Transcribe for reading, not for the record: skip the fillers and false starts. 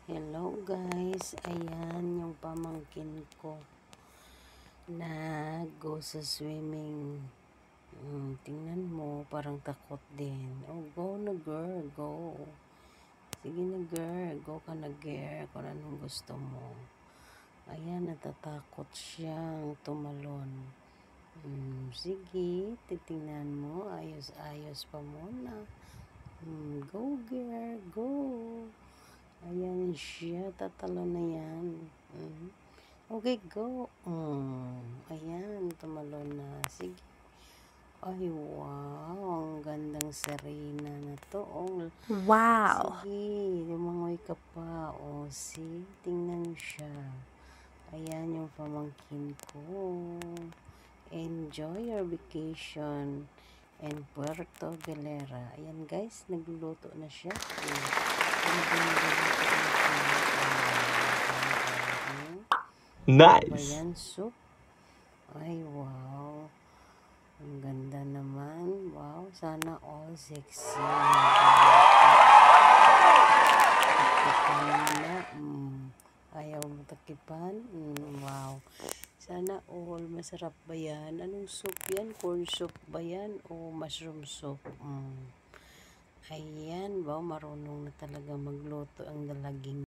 Hello guys, ayan yung pamangkin ko na go sa swimming. Tingnan mo, parang takot din. Oh, go na girl, go. Sige na girl, go ka na girl kung anong gusto mo. Ayan, natatakot siyang tumalon. Sige, titingnan mo, ayos-ayos pa muna. Go girl, go. Ayan siya, tatalo na yan. Okay, go. Ayan, tumalo na. Sige. Ay, wow. Ang gandang Serena na to. Oh. Wow. Sige, lumangoy ka pa. See, tingnan siya. Ayan yung pamangkin ko. Enjoy your vacation in Puerto Galera. Ayan guys, nagluluto na siya. Nice. Bayan soup. Ay, wow. Ang ganda naman. Wow, sana all sexy. Takipan na. Ayaw mo takipan? Wow. Sana all. Masarap ba yan? Anong soup yan? Corn soup ba yan? O mushroom soup? Ayan, wow. Marunong na talaga magluto ang dalaging.